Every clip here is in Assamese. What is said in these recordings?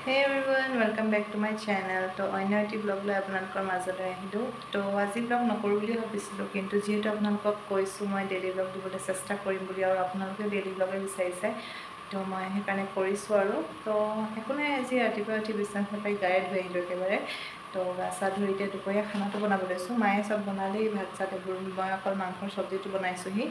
Hey everyone, welcome back to my channel. তো অন্য এটি ব্লগ লৈ আপোনালোকৰ মাজলৈ আহিলোঁ। তো আজি ব্লগ নকৰোঁ বুলি ভাবিছিলোঁ, কিন্তু যিহেতু আপোনালোকক কৈছোঁ মই ডেইলি ব্লগ দিবলৈ চেষ্টা কৰিম বুলি, আৰু আপোনালোকে ডেইলি ব্লগে বিচাৰিছে, তো মই সেইকাৰণে কৰিছোঁ। আৰু তো একো নাই, আজি ৰাতিপুৱা উঠি বিচনাত পাই গায়ে ধুই আহিলোঁ একেবাৰে। তো গা চা ধুই এতিয়া দুপৰীয়া খানাটো বনাব লৈছোঁ। মায়ে চব বনালেই, ভাত চাত এইবোৰ, মই অকল মাংসৰ চব্জিটো বনাইছোঁহি।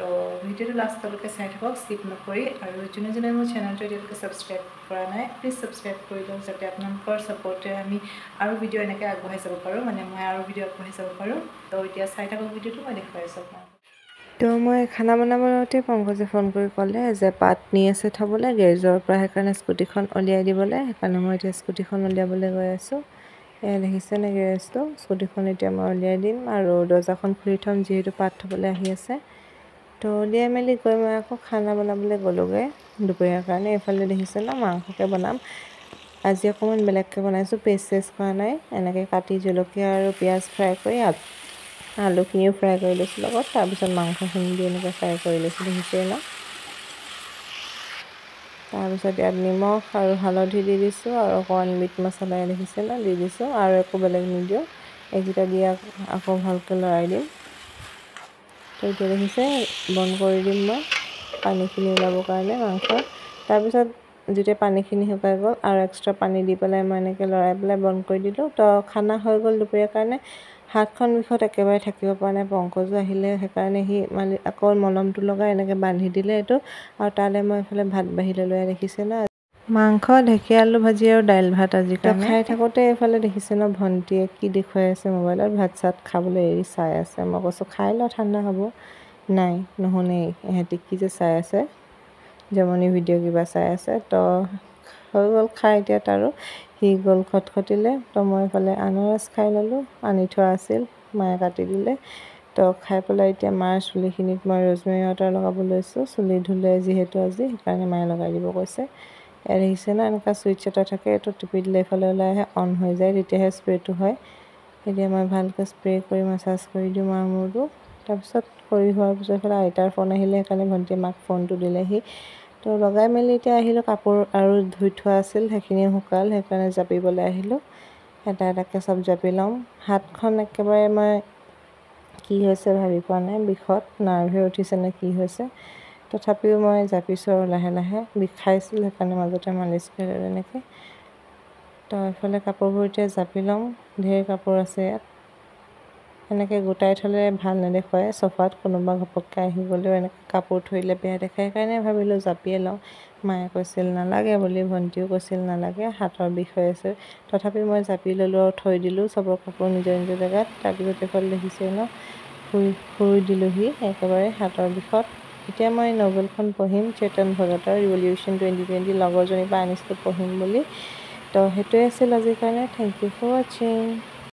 তো ভিডিঅ'টো লাষ্টলৈকে চাই থাকক, স্কিপ নকৰি। আৰু যোনে যোনে মোৰ চেনেলটো এতিয়ালৈকে ছাবস্ক্ৰাইব কৰা নাই, প্লিজ ছাবস্ক্ৰাইব কৰি লওক, যাতে আপোনালোকৰ ছাপৰ্টেৰে আমি আৰু ভিডিঅ' এনেকৈ আগবঢ়াই যাব পাৰোঁ, মই আৰু ভিডিঅ' আগবঢ়াই যাব পাৰোঁ। তো এতিয়া চাই থাকক ভিডিঅ'টো, মই দেখুৱাই আছোঁ আপোনালোকক। তো মই খানা বনাব লওঁতে পংকজে ফোন কৰি ক'লে যে পাত নি আছে থ'বলৈ গেৰেজৰ পৰা, সেইকাৰণে স্কুটিখন উলিয়াই দিবলৈ। সেইকাৰণে মই এতিয়া স্কুটিখন উলিয়াবলৈ গৈ আছোঁ। এয়া দেখিছেনে গেৰেজটো, স্কুটিখন এতিয়া মই উলিয়াই দিম আৰু দৰ্জাখন খুলি থ'ম, যিহেতু পাত থ'বলৈ আহি আছে। তো উলিয়াই মেলি গৈ মই আকৌ খানা বনাবলৈ গ'লোগৈ দুপৰীয়াৰ কাৰণে। এইফালে দেখিছে ন, মাংসকে বনাম আজি। অকণমান বেলেগকৈ বনাইছোঁ, পেষ্ট চেষ্ট কৰা নাই। এনেকৈ কাটি জলকীয়া আৰু পিঁয়াজ ফ্ৰাই কৰি আলুখিনিও ফ্ৰাই কৰি লৈছোঁ লগত, তাৰপিছত মাংসখিনি দি এনেকৈ ফ্ৰাই কৰি লৈছোঁ, দেখিছে ন। তাৰপিছত ইয়াত নিমখ আৰু হালধি দি দিছোঁ, আৰু অকণমান মিট মছলা দেখিছে ন দি দিছোঁ, আৰু একো বেলেগ নিদিওঁ। এইকেইটা দি আকৌ ভালকৈ লৰাই দিম। তো এতিয়া দেখিছে, বন্ধ কৰি দিম মই পানীখিনি ওলাবৰ কাৰণে মাংসৰ। তাৰপিছত যেতিয়া পানীখিনি শুকাই গ'ল, আৰু এক্সট্ৰা পানী দি পেলাই মই এনেকৈ লৰাই পেলাই বন্ধ কৰি দিলোঁ। তো খানা হৈ গ'ল দুপৰীয়াৰ কাৰণে। হাতখন বিষত একেবাৰে থাকিব পৰা নাই। পংকজো আহিলে, সেইকাৰণে সি আকৌ মলমটো লগাই এনেকৈ বান্ধি দিলে এইটো। আৰু তালৈ মই এইফালে ভাত বাঢ়ি ল'লোঁ, দেখিছে ন, মাংস, ঢেকীয়া আলু ভাজি আৰু দাইল ভাত আজি কাৰণে। খাই থাকোঁতে এইফালে দেখিছে ন, ভণ্টিয়ে কি দেখুৱাই আছে মোবাইলত, ভাত চাত খাবলৈ এৰি চাই আছে। মই কৈছোঁ খাই ল, ঠাণ্ডা হ'ব। নাই, নুশুনেই। ইহঁতি কি যে চাই আছে, জমনি ভিডিঅ' কিবা চাই আছে। তো হৈ গ'ল খাই এতিয়া তাৰো, সি গ'ল খটখটিলে। তো মই এইফালে আনাৰস খাই ল'লোঁ, আনি থোৱা আছিল, মায়ে কাটি দিলে। তো খাই পেলাই এতিয়া মাৰ চুলিখিনিত মই ৰ'জমেৰী ৱাটাৰ লগাব লৈছোঁ। চুলি ধুলে যিহেতু আজি, সেইকাৰণে মায়ে লগাই দিব কৈছে। ইয়াত দেখিছে ন, এনেকুৱা ছুইটচ এটা থাকে, এইটো টিপি দিলে এইফালে ওলাই আহে, অন হৈ যায়, তেতিয়াহে স্প্ৰেটো হয়। এতিয়া মই ভালকৈ স্প্ৰে কৰি মাছাজ কৰি দিওঁ মাৰ মূৰটো। তাৰপিছত কৰি হোৱাৰ পিছত এইফালে আইতাৰ ফোন আহিলে, সেইকাৰণে ভণ্টিয়ে মাক ফোনটো দিলেহি। তো লগাই মেলি এতিয়া আহিলোঁ। কাপোৰ আৰু ধুই থোৱা আছিল, সেইখিনিও শুকাল, সেইকাৰণে জাপিবলৈ আহিলোঁ। এটা এটাকৈ চব জাপি ল'ম। হাতখন একেবাৰে মই কি হৈছে ভাবি পোৱা নাই, বিষত নাৰ্ভে উঠিছে নে কি হৈছে। তথাপিও মই জাপিছোঁ আৰু লাহে লাহে, বিষাইছিল সেইকাৰণে মাজতে মালিচ কৰিলোঁ এনেকৈ। তো এইফালে কাপোৰবোৰ এতিয়া জাপি ল'ম, ঢেৰ কাপোৰ আছে ইয়াত। এনেকৈ গোটাই থ'লে ভাল নেদেখুৱায় চফাত, কোনোবা ঘপককৈ আহি গ'লেও এনেকৈ কাপোৰ থৈ দিলে বেয়া দেখায়। সেইকাৰণে ভাবিলোঁ জাপিয়ে লওঁ। মায়ে কৈছিল নালাগে বুলি, ভণ্টিও কৈছিল নালাগে, হাতৰ বিষ হৈ আছে। তথাপি মই জাপি ল'লোঁ আৰু থৈ দিলোঁ চবৰ কাপোৰ নিজৰ নিজৰ জেগাত। তাৰপিছত এইফালে দেখিছে ন, শুই দিলোঁহি একেবাৰে হাতৰ বিষত। এতিয়া মই নভেলখন পঢ়িম, চেতন ভগতৰ ৰিভলিউশ্যন 2020, লগৰজনীৰ পৰা আনিছিলোঁ পঢ়িম বুলি। তো সেইটোৱে আছিল আজিৰ কাৰণে। থেংক ইউ ফৰ ৱাচিং।